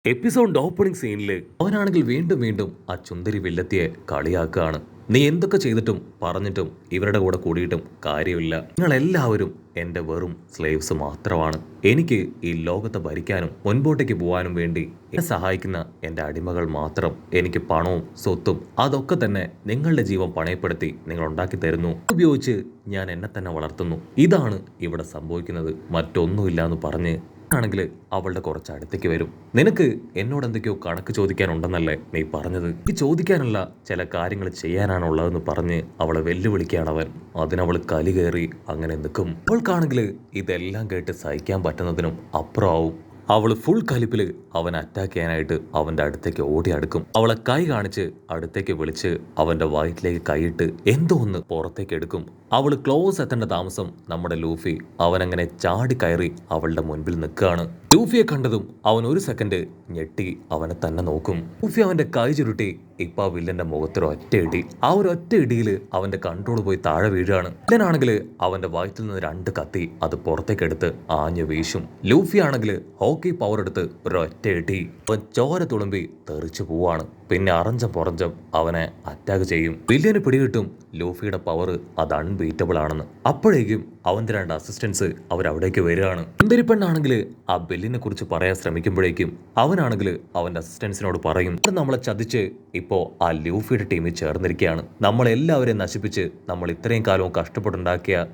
എപ്പിസോഡിന്റെ opening സീനിൽ അവനാണെങ്കിൽ വീണ്ടും വീണ്ടും ആ ചുന്ദരി വില്ലത്തിയെ കളിയാക്കുകയാണ്. നീ എന്തൊക്കെ ചെയ്തിട്ടും പറഞ്ഞിട്ടും ഇവരുടെ കൂടെ കൂടിയിട്ടും കാര്യമില്ല. നിങ്ങൾ എല്ലാവരും എൻ്റെ വെറും സ്ലേവ്സ് മാത്രമാണ്. എനിക്ക് ഈ ലോകത്തെ ഭരിക്കാനും മുൻപോട്ടേക്ക് പോകാനും വേണ്ടി എന്നെ സഹായിക്കുന്ന എൻ്റെ അടിമകൾ മാത്രം. എനിക്ക് പണവും സ്വത്തും അതൊക്കെ തന്നെ നിങ്ങളുടെ ജീവൻ പണയപ്പെടുത്തി നിങ്ങൾ ഉണ്ടാക്കി തരുന്നു. ഉപയോഗിച്ച് ഞാൻ എന്നെ തന്നെ വളർത്തുന്നു. ഇതാണ് ഇവിടെ സംഭവിക്കുന്നത്, മറ്റൊന്നുമില്ല എന്ന് പറഞ്ഞ് ആണെങ്കിൽ അവളുടെ കുറച്ച് അടുത്തേക്ക് വരും. നിനക്ക് എന്നോട് എന്തൊക്കെയോ കണക്ക് ചോദിക്കാനുണ്ടെന്നല്ലേ നീ പറഞ്ഞത്? ഈ ചോദിക്കാനുള്ള ചില കാര്യങ്ങൾ ചെയ്യാനാണുള്ളതെന്ന് പറഞ്ഞ് അവളെ വെല്ലുവിളിക്കുകയാണ് അവൻ. അതിനവൾ കലി കയറി അങ്ങനെ നിൽക്കും. അവൾക്കാണെങ്കിൽ ഇതെല്ലാം കേട്ട് സഹിക്കാൻ പറ്റുന്നതിനും അപ്പുറമാവും. അവൾ ഫുൾ കലിപ്പിൽ അവൻ അറ്റാക്ക് ചെയ്യാനായിട്ട് അവൻ്റെ അടുത്തേക്ക് ഓടി അടുക്കും. അവളെ കൈ കാണിച്ച് അടുത്തേക്ക് വിളിച്ച് അവൻ്റെ വയറ്റിലേക്ക് കൈയിട്ട് എന്തോ ഒന്ന് പുറത്തേക്ക് എടുക്കും. അവൾ ക്ലോസ് എത്തേണ്ട താമസം നമ്മുടെ ലൂഫി അവനങ്ങനെ ചാടി കയറി അവളുടെ മുൻപിൽ നിൽക്കുകയാണ്. ലൂഫിയെ കണ്ടതും അവൻ ഒരു സെക്കൻഡ് ഞെട്ടി അവനെ തന്നെ നോക്കും. ലൂഫി അവൻ്റെ കൈ ചുരുട്ടി ഇപ്പൊ ആ വില്ലന്റെ മുഖത്തൊരു ഒറ്റ ഇടി. ആ ഒരു ഒറ്റ ഇടിയിൽ അവന്റെ കൺട്രോൾ പോയി താഴെ വീഴുകയാണ്. വില്ലനാണെങ്കിൽ അവന്റെ വയറ്റിൽ നിന്ന് രണ്ട് കത്തി അത് പുറത്തേക്ക് എടുത്ത് ആഞ്ഞു വീശും. ലൂഫി ആണെങ്കിൽ ഹോക്കി പവർ എടുത്ത് ഒരൊറ്റ ഇടി. അവൻ ചോര തുളുമ്പി തെറിച്ചു പോവാണ്. പിന്നെ അറഞ്ചം പുറഞ്ചം അവനെ അറ്റാക്ക് ചെയ്യും. വില്ലന് പിടികിട്ടും ലൂഫിയുടെ പവർ അത് അൺബീറ്റബിൾ ആണെന്ന്. അപ്പോഴേക്കും അവന്റെ രണ്ട് അസിസ്റ്റൻസ് അവരവിടേക്ക് വരികയാണ്. സുന്ദരിപ്പെണ്ണാണെങ്കിൽ ആ ബെല്ലിനെ കുറിച്ച് പറയാൻ ശ്രമിക്കുമ്പോഴേക്കും അവനാണെങ്കിൽ അവന്റെ അസിസ്റ്റൻസിനോട് പറയും, നമ്മളെ ചതിച്ച് ഇപ്പോ ആ ലൂഫിയുടെ ടീമിൽ ചേർന്നിരിക്കുകയാണ്. നമ്മളെല്ലാവരെയും നശിപ്പിച്ച് നമ്മൾ ഇത്രയും കാലവും കഷ്ടപ്പെട്ടുണ്ടാക്കിയ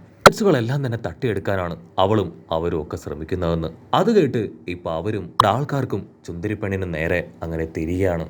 കളെല്ലാം തന്നെ തട്ടിയെടുക്കാനാണ് അവളും അവരും ഒക്കെ ശ്രമിക്കുന്നതെന്ന്. അത് കേട്ട് ഇപ്പൊ അവരും ആൾക്കാർക്കും ചുന്ദരിപ്പെണ്ണിന് നേരെ അങ്ങനെ തിരികെയാണ്.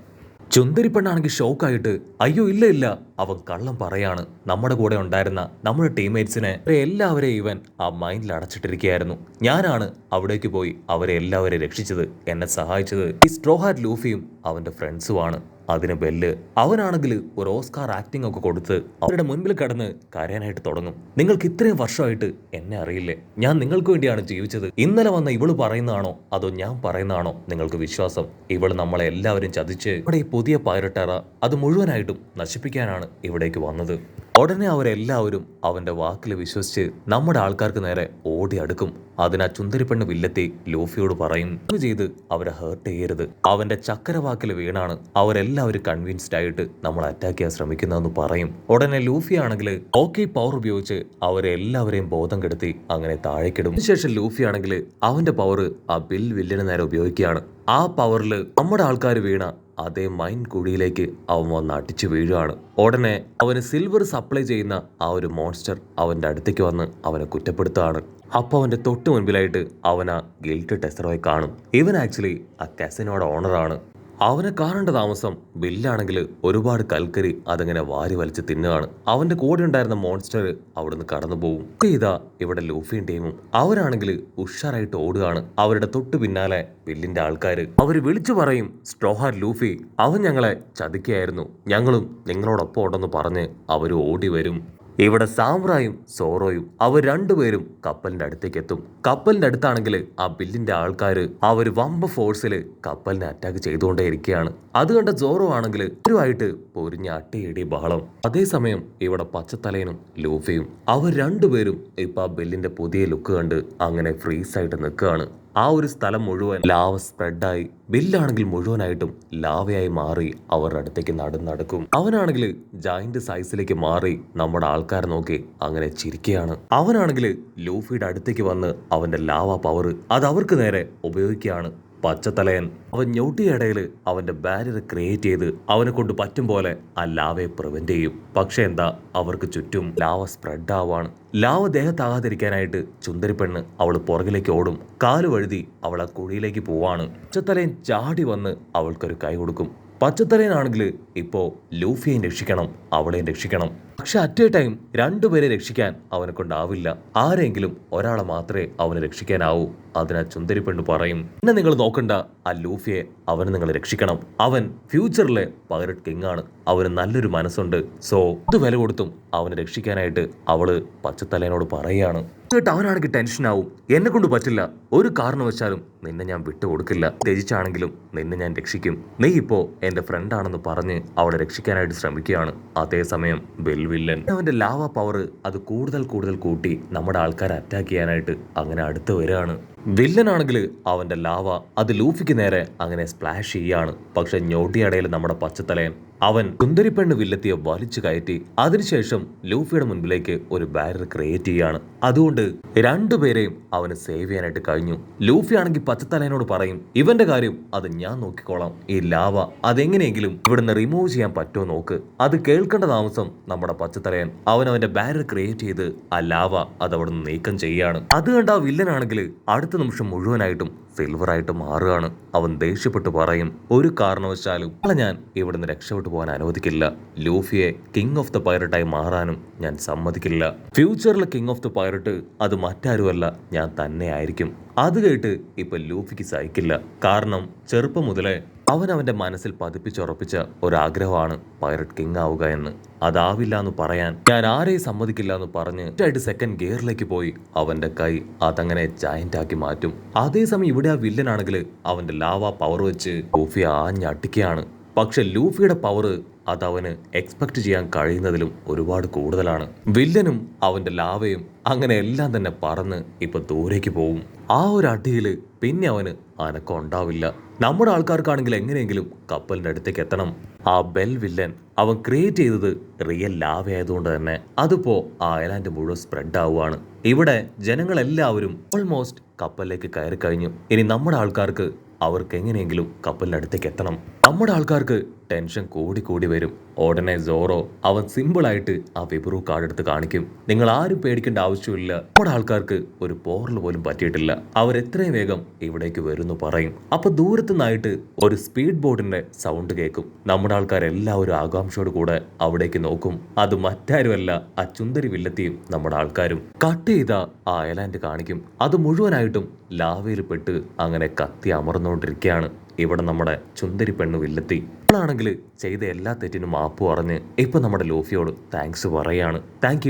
ചുന്ദരിപ്പെണ്ണാണെങ്കിൽ ഷോക്കായിട്ട് അയ്യോ ഇല്ല ഇല്ല, അവൻ കള്ളം പറയാണ്. നമ്മുടെ കൂടെ ഉണ്ടായിരുന്ന നമ്മുടെ ടീംമേറ്റ്സിനെ എല്ലാവരെയും ഇവൻ ആ മൈൻഡിൽ അടച്ചിട്ടിരിക്കുകയായിരുന്നു. ഞാനാണ് അവിടേക്ക് പോയി അവരെ എല്ലാവരെയും രക്ഷിച്ചത്. എന്നെ സഹായിച്ചത് ഈ സ്ട്രോഹാറ്റ് ലൂഫിയും അവന്റെ ഫ്രണ്ട്സുമാണ്. അതിന് ബെല്ല് അവനാണെങ്കിൽ ഒരു ഓസ്കാർ ആക്ടിംഗ് ഒക്കെ കൊടുത്ത് അവരുടെ മുൻപിൽ കിടന്ന് കരയാനായിട്ട് തുടങ്ങും. നിങ്ങൾക്ക് ഇത്രയും വർഷമായിട്ട് എന്നെ അറിയില്ലേ? ഞാൻ നിങ്ങൾക്ക് വേണ്ടിയാണ് ജീവിച്ചത്. ഇന്നലെ വന്ന ഇവള് പറയുന്നതാണോ അതോ ഞാൻ പറയുന്നതാണോ നിങ്ങൾക്ക് വിശ്വാസം? ഇവള് നമ്മളെ എല്ലാവരും ചതിച്ച് ഇവിടെ ഈ പുതിയ പൈറട്ടറ അത് മുഴുവനായിട്ടും നശിപ്പിക്കാനാണ് ഇവിടേക്ക് വന്നത്. ഉടനെ അവരെല്ലാവരും അവന്റെ വാക്കിൽ വിശ്വസിച്ച് നമ്മുടെ ആൾക്കാർക്ക് നേരെ ഓടി അടുക്കും. അതിനാ ചുന്ദരിപ്പെണ്ണ് വില്ലത്തി ലൂഫിയോട് പറയും, ചെയ്ത് അവരെ ഹേർട്ട് ചെയ്യരുത്. അവന്റെ ചക്കരവാക്കിൽ വീണാണ് അവരെല്ലാവരും കൺവിൻസ്ഡ് ആയിട്ട് നമ്മൾ അറ്റാക്ക് ചെയ്യാൻ ശ്രമിക്കുന്നതെന്ന് പറയും. ഉടനെ ലൂഫി ആണെങ്കിൽ ഓക്കെ പവർ ഉപയോഗിച്ച് അവരെ എല്ലാവരെയും ബോധം കെടുത്തി അങ്ങനെ താഴേക്കിടും. അതിനുശേഷം ലൂഫി ആണെങ്കിൽ അവന്റെ പവർ ആ വില്ലിന് നേരെ ഉപയോഗിക്കുകയാണ്. ആ പവറിൽ നമ്മുടെ ആൾക്കാർ വീണ അതേ മൈൻ കുഴിയിലേക്ക് അവൻ വന്ന് അടിച്ചു വീഴുകയാണ്. ഉടനെ അവന് സിൽവർ സപ്ലൈ ചെയ്യുന്ന ആ ഒരു മോൺസ്റ്റർ അവന്റെ അടുത്തേക്ക് വന്ന് അവനെ കുറ്റപ്പെടുത്തുകയാണ്. അപ്പൊ അവന്റെ തൊട്ട് മുൻപിലായിട്ട് അവൻ ആ ഗിൽറ്റ് ടെസ്റ്ററായി കാണും. ഇവൻ ആക്ച്വലി ആ കസിനോടെ ഓണറാണ്. അവനെ കാണേണ്ട താമസം ബില്ലാണെങ്കിൽ ഒരുപാട് കൽക്കരി അതങ്ങനെ വാരി വലിച്ച് തിന്നുകയാണ്. അവന്റെ കൂടെ ഉണ്ടായിരുന്ന മോൺസ്റ്റർ അവിടുന്ന് കടന്നു പോകും. ഇതാ ഇവിടെ ലൂഫിയും ടീമും അവരാണെങ്കിൽ ഉഷാറായിട്ട് ഓടുകയാണ്. അവരുടെ തൊട്ടു പിന്നാലെ ബില്ലിന്റെ ആൾക്കാര് അവര് വിളിച്ചു പറയും, സ്ട്രോഹാറ്റ് ലൂഫി അവൻ ഞങ്ങളെ ചതിക്കുകയായിരുന്നു, ഞങ്ങളും നിങ്ങളോടൊപ്പം ഉണ്ടെന്ന് പറഞ്ഞ് അവര് ഓടി വരും. ഇവിടെ സാമ്രായും സോറോയും അവർ രണ്ടുപേരും കപ്പലിന്റെ അടുത്തേക്ക് എത്തും. കപ്പലിന്റെ അടുത്താണെങ്കിൽ ആ ബില്ലിന്റെ ആൾക്കാര് അവർ വമ്പ ഫോഴ്സിൽ കപ്പലിനെ അറ്റാക്ക് ചെയ്തുകൊണ്ടേ ഇരിക്കുകയാണ്. അത് കണ്ട സോറോ ആണെങ്കിൽ ഒരുമായിട്ട് പൊരിഞ്ഞ അട്ടിയിടി ബഹളം. അതേസമയം ഇവിടെ പച്ചത്തലയനും ലൂഫിയും അവർ രണ്ടുപേരും ഇപ്പൊ ആ ബില്ലിന്റെ പുതിയ ലുക്ക് കണ്ട് അങ്ങനെ ഫ്രീസ് ആയിട്ട് നിൽക്കുകയാണ്. ആ ഒരു സ്ഥലം മുഴുവൻ ലാവ സ്പ്രെഡായി ബില്ലാണെങ്കിൽ മുഴുവനായിട്ടും ലാവയായി മാറി അവരുടെ അടുത്തേക്ക് നടക്കും. അവനാണെങ്കിൽ ജയന്റ് സൈസിലേക്ക് മാറി നമ്മുടെ ആൾക്കാരെ നോക്കി അങ്ങനെ ചിരിക്കുകയാണ്. അവനാണെങ്കിൽ ലൂഫിയുടെ അടുത്തേക്ക് വന്ന് അവന്റെ ലാവ പവർ അത് അവർക്ക് നേരെ ഉപയോഗിക്കുകയാണ്. പച്ചത്തലയൻ അവൻ ഞൊട്ടിയിടയിൽ അവന്റെ ബാരിയർ ക്രിയേറ്റ് ചെയ്ത് അവനെ കൊണ്ട് പറ്റും പോലെ ആ ലാവയെ പ്രിവെന്റ് ചെയ്യും. പക്ഷെ എന്താ, അവർക്ക് ചുറ്റും ലാവ സ്പ്രെഡ് ആവാണ്. ലാവ ദേഹത്താകാതിരിക്കാനായിട്ട് ചുന്ദരിപ്പെണ്ണ് അവൾ പുറകിലേക്ക് ഓടും. കാല് വഴുതി അവൾ ആ കുഴിയിലേക്ക് പോവാണ്. പച്ചത്തലയൻ ചാടി വന്ന് അവൾക്കൊരു കൈ കൊടുക്കും. പച്ചത്തലയനാണെങ്കിൽ ഇപ്പോ ലൂഫിയെയും രക്ഷിക്കണം, അവളെയും രക്ഷിക്കണം. പക്ഷെ അറ്റ് എ ടൈം രണ്ടുപേരെ രക്ഷിക്കാൻ അവനെ കൊണ്ടാവില്ല. ആരെങ്കിലും ഒരാളെ മാത്രമേ അവനെ രക്ഷിക്കാനാവൂ. അതിനാ ചുന്ദരിപ്പെണ്ണ് പറയും, എന്നെ നിങ്ങൾ നോക്കണ്ട, ആ ലൂഫിയെ അവനെ നിങ്ങൾ രക്ഷിക്കണം. അവൻ ഫ്യൂച്ചറിലെ പൈററ്റ് കിങ് ആണ്. അവന് നല്ലൊരു മനസ്സുണ്ട്. സോ അത് വില കൊടുത്തും അവനെ രക്ഷിക്കാനായിട്ട് അവള് പച്ചത്തലയനോട് പറയുകയാണ്. കേട്ട് അവനാണെങ്കിൽ ടെൻഷനാവും. എന്നെ കൊണ്ട് പറ്റില്ല, ഒരു കാരണവശാലും നിന്നെ ഞാൻ വിട്ടുകൊടുക്കില്ല. ത്യജിച്ചാണെങ്കിലും നിന്നെ ഞാൻ രക്ഷിക്കും. നീ ഇപ്പോ എന്റെ ഫ്രണ്ടാണെന്ന് പറഞ്ഞ് അവളെ രക്ഷിക്കാനായിട്ട് ശ്രമിക്കുകയാണ്. അതേസമയം ബെല്ലു വില്ലൻ. അവന്റെ ലാവ പവർ അത് കൂടുതൽ കൂടുതൽ കൂട്ടി നമ്മുടെ ആൾക്കാരെ അറ്റാക്ക് ചെയ്യാനായിട്ട് അങ്ങനെ അടുത്ത് വരികയാണ്. വില്ലനാണെങ്കിൽ അവന്റെ ലാവ അത് ലൂഫിക്ക് നേരെ അങ്ങനെ സ്പ്ലാഷ് ചെയ്യാണ്. പക്ഷെ ഞൊടിയടയിൽ നമ്മുടെ പച്ചത്തലയൻ അവൻ സുന്ദരിപ്പെണ്ണ് വില്ലത്തിയെ വലിച്ചു കയറ്റി അതിനുശേഷം ലൂഫിയുടെ മുൻപിലേക്ക് ഒരു ബാരിയർ ക്രിയേറ്റ് ചെയ്യാണ്. അതുകൊണ്ട് രണ്ടുപേരെയും അവന് സേവ് ചെയ്യാനായിട്ട് കഴിഞ്ഞു. ലൂഫി ആണെങ്കിൽ പച്ചത്തലയനോട് പറയും, ഇവന്റെ കാര്യം അത് ഞാൻ നോക്കിക്കോളാം, ഈ ലാവ അതെങ്ങനെയെങ്കിലും ഇവിടുന്ന് റിമൂവ് ചെയ്യാൻ പറ്റുമോ നോക്ക്. അത് കേൾക്കേണ്ട താമസം നമ്മുടെ പച്ചത്തലയൻ അവന്റെ ബാരിയർ ക്രിയേറ്റ് ചെയ്ത് ആ ലാവ അത് അവിടെ നിന്ന് നീക്കം ചെയ്യാണ്. അത് കണ്ട ആ വില്ലനാണെങ്കിൽ അടുത്ത നിമിഷം മുഴുവനായിട്ടും സിൽവറായിട്ട് മാറുകയാണ്. അവൻ ദേഷ്യപ്പെട്ട് പറയും, ഒരു കാരണവശാലും ഞാൻ ഇവിടുന്ന് രക്ഷപ്പെട്ടു പോകാൻ അനുവദിക്കില്ല. ലൂഫിയെ കിങ് ഓഫ് ദ പൈററ്റായി മാറാനും ഞാൻ സമ്മതിക്കില്ല. ഫ്യൂച്ചറിലെ കിങ് ഓഫ് ദ പൈററ്റ് അത് മറ്റാരുമല്ല, ഞാൻ തന്നെ ആയിരിക്കും. അത് കേട്ട് ഇപ്പൊ ലൂഫിക്ക് സഹിക്കില്ല. കാരണം ചെറുപ്പം മുതലേ അവന്റെ മനസ്സിൽ പതിപ്പിച്ചുറപ്പിച്ച ഒരാഗ്രഹമാണ് പൈററ്റ് കിങ് ആവുക എന്ന്. അതാവില്ല എന്ന് പറയാൻ ഞാൻ ആരെയും സമ്മതിക്കില്ല എന്ന് പറഞ്ഞ് സെക്കൻഡ് ഗിയറിലേക്ക് പോയി അവന്റെ കൈ അതങ്ങനെ ജയന്റ് ആക്കി മാറ്റും. അതേസമയം ഇവിടെ ആ വില്ലനാണെങ്കിൽ അവന്റെ ലാവ പവർ വെച്ച് ലൂഫി ആഞ്ഞടിക്കുകയാണ്. പക്ഷെ ലൂഫിയുടെ പവർ അതവന് എക്സ്പെക്ട് ചെയ്യാൻ കഴിയുന്നതിലും ഒരുപാട് കൂടുതലാണ്. വില്ലനും അവന്റെ ലാവയും അങ്ങനെ എല്ലാം തന്നെ പറന്ന് ഇപ്പൊ ദൂരേക്ക് പോവും. ആ ഒരു അടിയിൽ പിന്നെ അവന് അനക്കം ഉണ്ടാവില്ല. നമ്മുടെ ആൾക്കാർക്കാണെങ്കിൽ എങ്ങനെയെങ്കിലും കപ്പലിന്റെ അടുത്തേക്ക് എത്തണം. ആ ബെൽ വില്ലൻ അവൻ ക്രിയേറ്റ് ചെയ്തത് റിയൽ ലാവ ആയതുകൊണ്ട് തന്നെ അതിപ്പോ ആ ഐലാൻഡ് മുഴുവൻ സ്പ്രെഡ് ആവുകയാണ്. ഇവിടെ ജനങ്ങളെല്ലാവരും ഓൾമോസ്റ്റ് കപ്പലിലേക്ക് കയറി കഴിഞ്ഞു. ഇനി നമ്മുടെ ആൾക്കാർക്ക് അവർക്ക് എങ്ങനെയെങ്കിലും കപ്പലിന്റെ അടുത്തേക്ക് എത്തണം. നമ്മുടെ ആൾക്കാർക്ക് ടെൻഷൻ കൂടി കൂടി വരും. ഉടനെ സോറോ അവൻ സിമ്പിളായിട്ട് ആ വിബ്രു കാർഡ് എടുത്ത് കാണിക്കും. നിങ്ങൾ ആരും പേടിക്കേണ്ട ആവശ്യമില്ല, നമ്മുടെ ആൾക്കാർക്ക് ഒരു പോറൽ പോലും പറ്റിയിട്ടില്ല, അവരെത്രയും വേഗം ഇവിടേക്ക് വരുന്നു പറയും. അപ്പൊ ദൂരത്തുനിന്നായിട്ട് ഒരു സ്പീഡ് ബോട്ടിന്റെ സൗണ്ട് കേൾക്കും. നമ്മുടെ ആൾക്കാരെല്ലാവരും ആകാംക്ഷയോട് കൂടെ അവിടേക്ക് നോക്കും. അത് മറ്റാരുമല്ല, ആ ചുന്ദരി വില്ലത്തിയും നമ്മുടെ ആൾക്കാരും. കട്ട് ചെയ്ത ആ ഐലാൻഡ് കാണിക്കും. അത് മുഴുവനായിട്ടും ലാവയിൽ പെട്ട് അങ്ങനെ കത്തി അമർന്നുകൊണ്ടിരിക്കുകയാണ്. ഇവിടെ നമ്മുടെ ചുന്ദരി പെണ്ണു വില്ലത്തി ാണെങ്കിൽ ചെയ്ത എല്ലാ തെറ്റിനും മാപ്പ് പറഞ്ഞ് ഇപ്പൊ നമ്മുടെ ലൂഫിയോട് താങ്ക്സ് പറയാണ്. Thank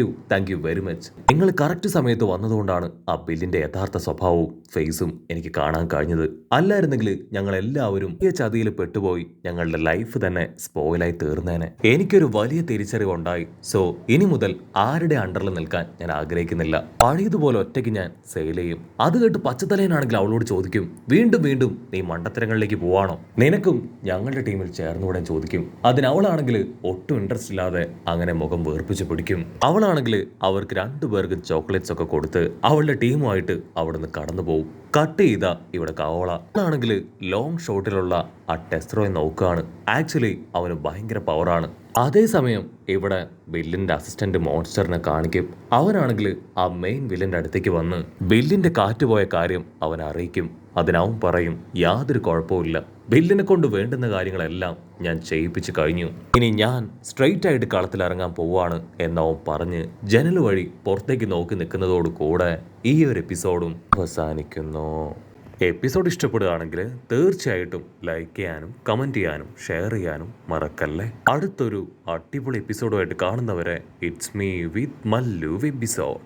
you very much. നിങ്ങൾ കറക്റ്റ് സമയത്ത് വന്നതുകൊണ്ടാണ് ആ ബില്ലിന്റെ യഥാർത്ഥ സ്വഭാവവും ഫേസും എനിക്ക് കാണാൻ കഴിഞ്ഞത്. അല്ലായിരുന്നെങ്കിൽ ഞങ്ങൾ എല്ലാവരും ഈ ചതിയിൽ പെട്ടുപോയി ഞങ്ങളുടെ ലൈഫ് തന്നെ സ്പോയിലായി തീർന്നേനെ. എനിക്കൊരു വലിയ തിരിച്ചറിവുണ്ടായി. സോ ഇനി മുതൽ ആരുടെ അണ്ടറിൽ നിൽക്കാൻ ഞാൻ ആഗ്രഹിക്കുന്നില്ല. പഴയതുപോലെ ഒറ്റയ്ക്ക് ഞാൻ സെയിൽ ചെയ്യും. അത് കേട്ട് പച്ചത്തലയനാണെങ്കിൽ അവളോട് ചോദിക്കും, വീണ്ടും വീണ്ടും നീ മണ്ടത്തരങ്ങളിലേക്ക് പോവാണോ? നിനക്കും ഞങ്ങളുടെ ടീമിൽ ചേർന്നുകൂടെ ചോദിക്കും. അതിനവളാണെങ്കിൽ ഒട്ടും ഇൻട്രസ്റ്റ് ഇല്ലാതെ അങ്ങനെ മുഖം വേർപ്പിച്ച് പിടിക്കും. അവളാണെങ്കിൽ അവർക്ക് രണ്ടുപേർക്ക് ചോക്ലേറ്റ്സ് ഒക്കെ കൊടുത്ത് അവളുടെ ടീമുമായിട്ട് അവിടെ നിന്ന് കടന്നു പോകും. കട്ട് ചെയ്ത ഇവിടെ കവോള ആണെങ്കിൽ ലോങ് ഷോട്ടിലുള്ള ആ ടെസ്ട്രോയെ നോക്കുകയാണ്. ആക്ച്വലി അവന് ഭയങ്കര പവറാണ്. അതേസമയം ഇവിടെ ബില്ലിന്റെ അസിസ്റ്റന്റ് മോൺസ്റ്ററിനെ കാണിക്കും. അവനാണെങ്കിൽ ആ മെയിൻ വില്ലന്റെ അടുത്തേക്ക് വന്ന് ബില്ലിന്റെ കാറ്റ് പോയ കാര്യം അവൻ അറിയിക്കും. അതിനവൻ പറയും, യാതൊരു കുഴപ്പമില്ല, ബില്ലിനെ കൊണ്ട് വേണ്ടുന്ന കാര്യങ്ങളെല്ലാം ഞാൻ ചെയ്യിപ്പിച്ചു കഴിഞ്ഞു. ഇനി ഞാൻ സ്ട്രെയിറ്റ് ആയിട്ട് കളത്തിലിറങ്ങാൻ പോവാണ് എന്നവൻ പറഞ്ഞ് ജനൽ വഴി പുറത്തേക്ക് നോക്കി നിൽക്കുന്നതോട് കൂടെ ഈ ഒരു എപ്പിസോഡും അവസാനിക്കുന്നു. എപ്പിസോഡ് ഇഷ്ടപ്പെടുകയാണെങ്കിൽ തീർച്ചയായിട്ടും ലൈക്ക് ചെയ്യാനും കമൻറ്റ് ചെയ്യാനും ഷെയർ ചെയ്യാനും മറക്കല്ലേ. അടുത്തൊരു അടിപൊളി എപ്പിസോഡുമായിട്ട് കാണുന്നവരെ it's me with Mallu episode.